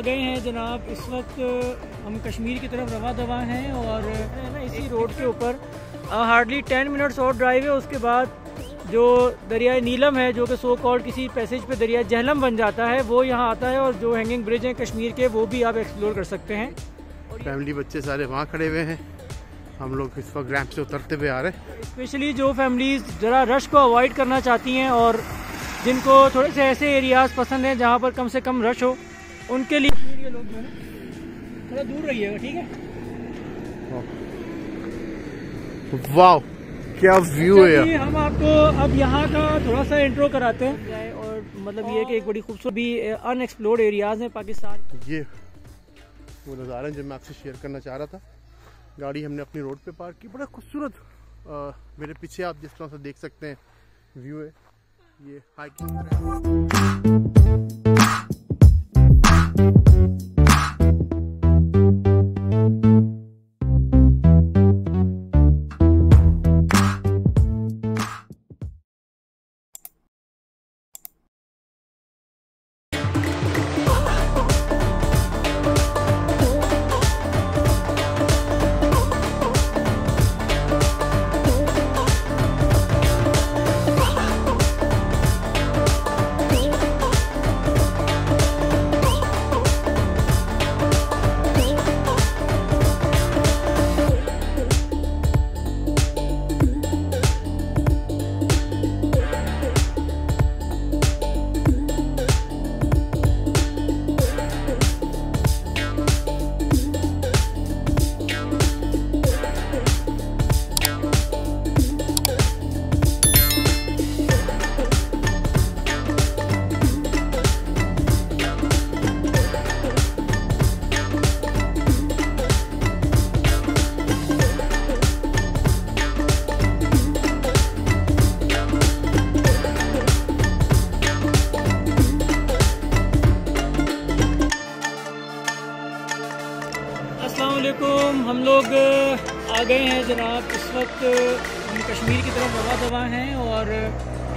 आ गए हैं जनाब। इस वक्त हम कश्मीर की तरफ रवा दवा हैं और ना इसी रोड के ऊपर हार्डली 10 मिनट्स और ड्राइव है। उसके बाद जो दरियाए नीलम है, जो कि सो कॉल्ड किसी पैसेज पे दरिया जहलम बन जाता है, वो यहाँ आता है और जो हैंगिंग ब्रिज हैं कश्मीर के, वो भी आप एक्सप्लोर कर सकते हैं। फैमिली बच्चे सारे वहाँ खड़े हुए हैं, हम लोग इस वक्त रैंप से उतरते हुए आ रहे हैं। स्पेशली जो फैमिलीज़ ज़रा रश को अवॉइड करना चाहती हैं और जिनको थोड़े से ऐसे एरियाज़ पसंद हैं जहाँ पर कम से कम रश हो, उनके लिए लोग जो है ना थोड़ा दूर रहिएगा, ठीक है। वाह क्या व्यू है। हम आपको अब यहाँ का थोड़ा सा इंट्रो कराते हैं और मतलब ये कि एक बड़ी खूबसूरत भी अनएक्सप्लोर्ड एरियाज़ हैं पाकिस्तान। ये वो नज़ारा जो मैं आपसे शेयर करना चाह रहा था। गाड़ी हमने अपनी रोड पे पार्क की, बड़ा खूबसूरत मेरे पीछे आप जिस तरह से देख सकते हैं व्यू है। ये हाइकिंग हम लोग आ गए हैं जनाब। इस वक्त हम कश्मीर की तरफ रवा दवा हैं और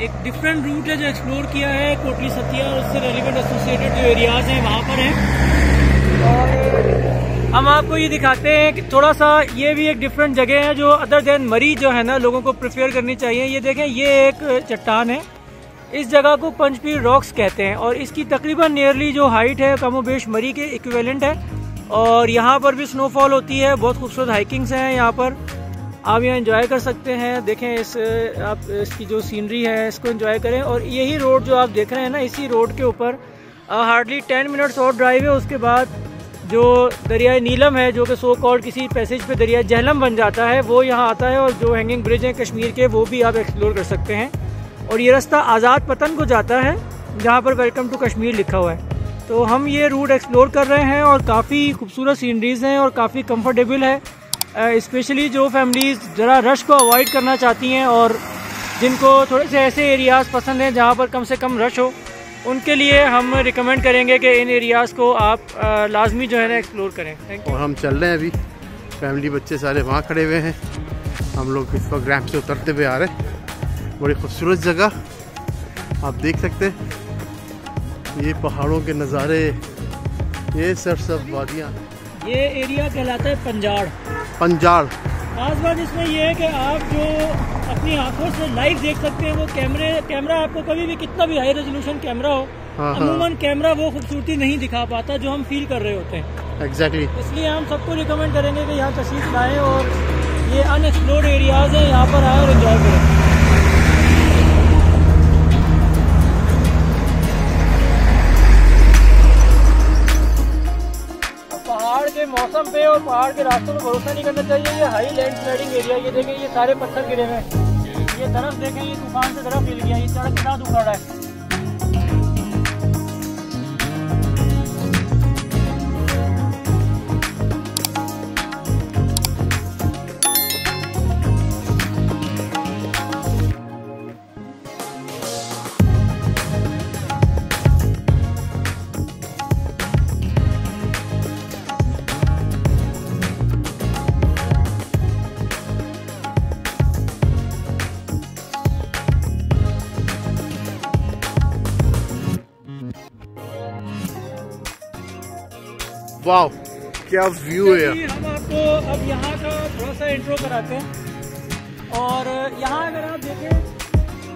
एक डिफरेंट रूट है जो एक्सप्लोर किया है। कोटली सतिया और उससे रेलिवेंट एसोसिएटेड जो एरियाज़ हैं वहाँ पर हैं और हम आपको ये दिखाते हैं कि थोड़ा सा ये भी एक डिफरेंट जगह है जो अदर देन मरी जो है ना लोगों को प्रेफर करनी चाहिए। ये देखें, ये एक चट्टान है, इस जगह को पंचपीर रॉक्स कहते हैं और इसकी तकरीबन नियरली जो हाइट है कमोबेश मरी के इक्विवेलेंट है और यहाँ पर भी स्नोफॉल होती है। बहुत खूबसूरत हाइकिंग्स हैं यहाँ पर, आप यहाँ एंजॉय कर सकते हैं। देखें आप इसकी जो सीनरी है इसको एंजॉय करें और यही रोड जो आप देख रहे हैं ना, इसी रोड के ऊपर हार्डली 10 मिनट्स और ड्राइव है। उसके बाद जो दरियाए नीलम है, जो कि सो कॉल्ड किसी पैसेज पे दरिया जहलम बन जाता है, वो यहाँ आता है और जो हैंगिंग ब्रिज हैं कश्मीर के, वो भी आप एक्सप्लोर कर सकते हैं। और ये रास्ता आज़ाद पतन को जाता है जहाँ पर वेलकम टू कश्मीर लिखा हुआ है। तो हम ये रूट एक्सप्लोर कर रहे हैं और काफ़ी खूबसूरत सीनरीज़ हैं और काफ़ी कंफर्टेबल है। स्पेशली जो फैमिलीज़ ज़रा रश को अवॉइड करना चाहती हैं और जिनको थोड़े से ऐसे एरियाज़ पसंद हैं जहाँ पर कम से कम रश हो, उनके लिए हम रिकमेंड करेंगे कि इन एरियाज़ को आप लाजमी जो है ना एक्सप्लोर करें। और हम चल रहे हैं अभी, फैमिली बच्चे सारे वहाँ खड़े हुए हैं, हम लोग इस वक्त रैंप से उतरते हुए आ रहे हैं। बड़ी खूबसूरत जगह आप देख सकते हैं, ये पहाड़ों के नज़ारे, ये सरसब्ज़ वादियाँ। ये एरिया कहलाता है पंजाड़। पंजाड़ खास बात इसमें यह है कि आप जो अपनी आंखों से लाइव देख सकते हैं, वो कैमरा आपको कभी भी कितना भी हाई रेजोल्यूशन कैमरा हो, अमूमन कैमरा वो खूबसूरती नहीं दिखा पाता जो हम फील कर रहे होते हैं। एग्जैक्टली इसलिए हम सबको रिकमेंड करेंगे कि यहाँ तशरीफ लाएँ और ये अनएक्सप्लोर्ड एरियाज़ हैं, यहाँ पर आए और एंजॉय करें। पहाड़ के मौसम पे और पहाड़ के रास्तों में भरोसा नहीं करना चाहिए। ये हाई लैंड स्लाइडिंग एरिया, ये देखें, ये सारे पत्थर गिरे हुए हैं। ये तरफ देखें, ये तूफान से तरफ हिल गया, ये सड़क कितना उखड़ रहा है। वाह क्या व्यू है। हम आपको अब यहाँ का थोड़ा सा इंट्रो कराते हैं। और यहाँ अगर आप देखें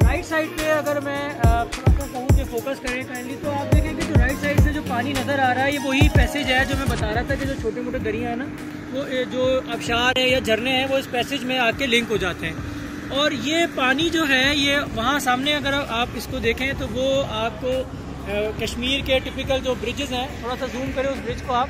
राइट साइड पे, अगर मैं थोड़ा सा कहूँ कि फोकस करें काइंडली, तो आप देखें कि जो राइट साइड से जो पानी नज़र आ रहा है ये वही पैसेज है जो मैं बता रहा था कि जो छोटे मोटे दरिया है ना, वो जो आबशार है या झरने हैं वो इस पैसेज में आके लिंक हो जाते हैं। और ये पानी जो है ये वहाँ सामने अगर आप इसको देखें तो वो आपको कश्मीर के टिपिकल जो ब्रिजेस हैं, थोड़ा सा जूम करें उस ब्रिज को आप,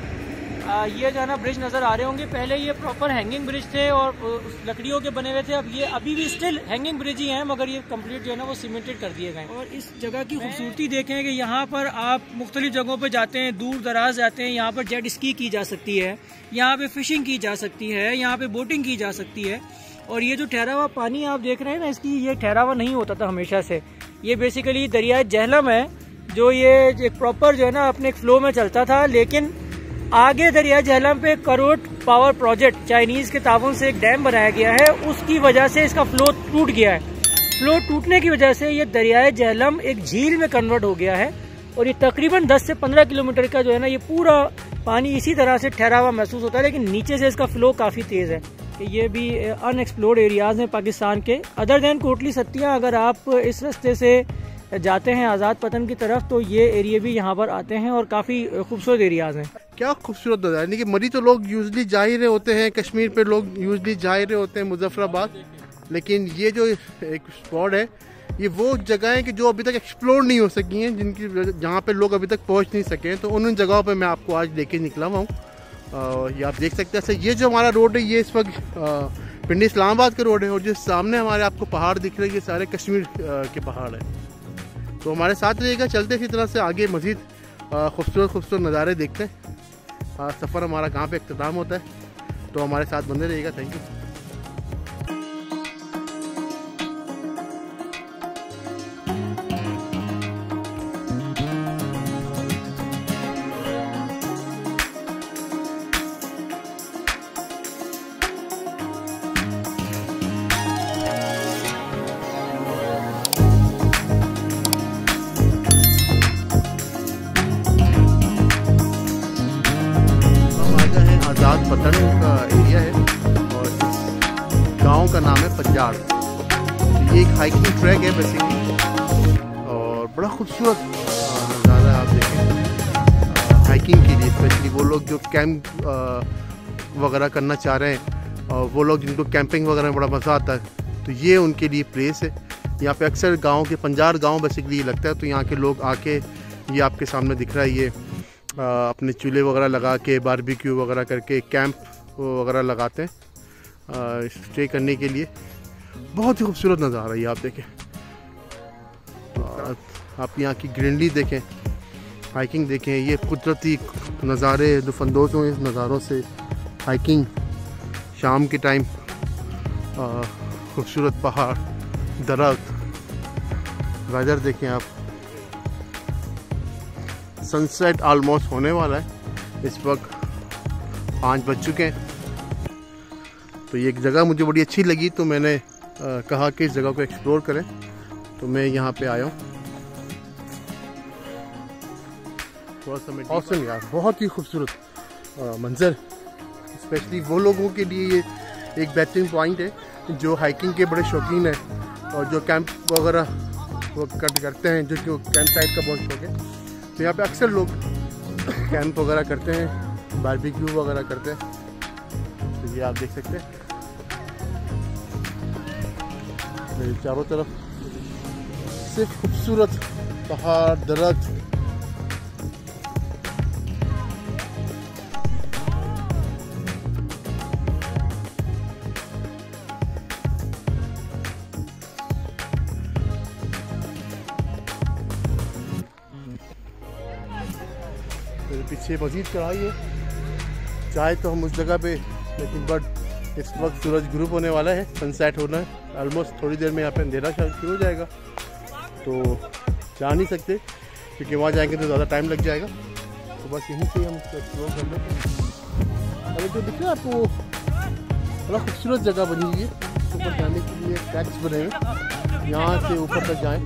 ये जो है ना ब्रिज नज़र आ रहे होंगे। पहले ये प्रॉपर हैंगिंग ब्रिज थे और उस लकड़ियों के बने हुए थे। अब ये अभी भी स्टिल हैंगिंग ब्रिज ही हैं, मगर ये कंप्लीट जो है ना वो सीमेंटेड कर दिए गए। और इस जगह की खूबसूरती देखें कि यहाँ पर आप मुख्तलिफ जगहों पर जाते हैं, दूर दराज जाते हैं, यहाँ पर जेट स्की की जा सकती है, यहाँ पे फिशिंग की जा सकती है, यहाँ पे बोटिंग की जा सकती है। और ये जो ठहरा हुआ पानी आप देख रहे हैं ना, इसकी ये ठहरा हुआ नहीं होता था हमेशा से। ये बेसिकली दरिया झेलम है जो ये एक प्रॉपर जो है ना अपने एक फ्लो में चलता था, लेकिन आगे दरिया झेलम पे करोट पावर प्रोजेक्ट चाइनीज के ताउन से एक डैम बनाया गया है, उसकी वजह से इसका फ्लो टूट गया है। फ्लो टूटने की वजह से ये दरिया झेलम एक झील में कन्वर्ट हो गया है। और ये तकरीबन 10 से 15 किलोमीटर का जो है ना ये पूरा पानी इसी तरह से ठहरा हुआ महसूस होता है, लेकिन नीचे से इसका फ्लो काफ़ी तेज़ है। ये भी अनएक्सप्लोर्ड एरियाज हैं पाकिस्तान के, अदर दैन कोटली सत्तियाँ। अगर आप इस रास्ते से जाते हैं आज़ाद पतन की तरफ तो ये एरिया भी यहाँ पर आते हैं और काफ़ी खूबसूरत एरियाज हैं। क्या खूबसूरत नज़ारा है। कि मरी तो लोग यूजली जा ही रहे होते हैं, कश्मीर पे लोग यूजली जा ही रहे होते हैं मुजफ्फराबाद, लेकिन ये जो एक स्पॉट है ये वो जगह है कि जो अभी तक एक्सप्लोर नहीं हो सकी हैं, जिनकी जहाँ पे लोग अभी तक पहुँच नहीं सके हैं। तो उन जगहों पे मैं आपको आज लेके निकला हुआ हूँ। ये आप देख सकते हैं, ये जो हमारा रोड है ये इस वक्त पिंडी इस्लामाबाद का रोड है, और जो सामने हमारे आपको पहाड़ दिख रहे हैं ये सारे कश्मीर के पहाड़ है। तो हमारे साथ रहिएगा, चलते इसी तरह से आगे मज़ीद खूबसूरत नज़ारे देखते हैं। सफ़र हमारा कहाँ पे इख्तिताम होता है, तो हमारे साथ बने रहिएगा। Thank you. आज़ाद पतन का एरिया है और इस गांव का नाम है पंजाड़। ये एक हाइकिंग ट्रैक है बेसिकली, और बड़ा खूबसूरत नज़ारा आप देखें हाइकिंग के लिए। स्पेशली वो लोग जो कैंप वगैरह करना चाह रहे हैं और वो लोग जिनको कैंपिंग वगैरह में बड़ा मज़ा आता है, तो ये उनके लिए प्लेस है। यहाँ पे अक्सर गाँव के पंजाड़ गाँव बेसिकली लगता है, तो यहाँ के लोग आके, ये आपके सामने दिख रहा है, ये अपने चूल्हे वगैरह लगा के बारबेक्यू वगैरह करके कैंप वगैरह लगाते हैं स्टे करने के लिए। बहुत ही खूबसूरत नज़ारा है ये आप देखें। आप यहाँ की ग्रीनरी देखें, हाइकिंग देखें, ये कुदरती नज़ारे लुत्फ़अंदोज़ हों इस नज़ारों से। हाइकिंग शाम के टाइम, खूबसूरत पहाड़, दरख्त, वेदर देखें आप। सनसेट ऑलमोस्ट होने वाला है, इस वक्त 5 बज चुके हैं। तो ये एक जगह मुझे बड़ी अच्छी लगी, तो मैंने कहा कि इस जगह को एक्सप्लोर करें, तो मैं यहाँ पे आया हूँ। थोड़ा सा मौसम यार बहुत ही खूबसूरत मंजर, स्पेशली वो लोगों के लिए ये एक बेहतरीन पॉइंट है जो हाइकिंग के बड़े शौकीन हैं और जो कैंप वगैरह वो करते हैं, जो कैंप साइट का बहुत शौक है। तो यहाँ पे अक्सर लोग कैंप वगैरह करते हैं, बारबेक्यू वगैरह करते हैं। तो ये आप देख सकते हैं मेरे चारों तरफ सिर्फ खूबसूरत पहाड़, दरख्त। पीछे मजीद चढ़ाई है, चाहे तो हम उस जगह पे, लेकिन बट इस वक्त सूरज ग्रुप होने वाला है, सनसेट होना है ऑलमोस्ट। थोड़ी देर में यहाँ पे अंधेरा शुरू हो जाएगा, तो जा नहीं सकते क्योंकि वहाँ जाएंगे तो ज़्यादा टाइम लग जाएगा। तो बस यहीं से हम उसको एक्सप्लोर कर लेते हैं। अरे जो दिख रहा है आपको बड़ा खूबसूरत जगह बनी हुई है, ऊपर जाने के लिए ट्रैक्स बने हुए, यहाँ से ऊपर तक जाएँ।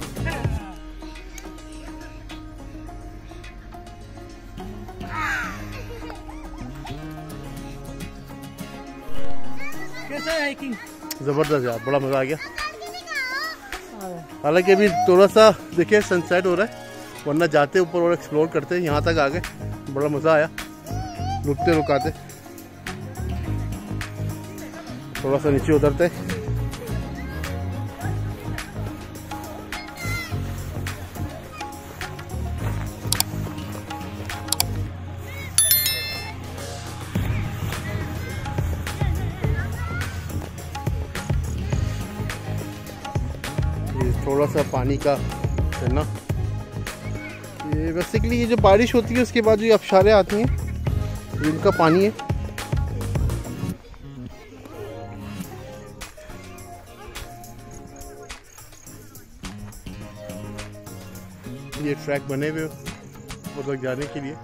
कैसा है हाइकिंग? ज़बरदस्त यार, बड़ा मज़ा आ गया। हालांकि अभी थोड़ा सा देखिए सनसेट हो रहा है, वरना जाते ऊपर और एक्सप्लोर करते यहाँ तक आ गए, बड़ा मज़ा आया। रुकते रुकाते थोड़ा सा नीचे उतरते। थोड़ा सा पानी का है ना, ये बेसिकली ये जो बारिश होती है उसके बाद जो आबशारें आती हैं इनका पानी है। ये ट्रैक बने हुए ऊपर तक जाने के लिए।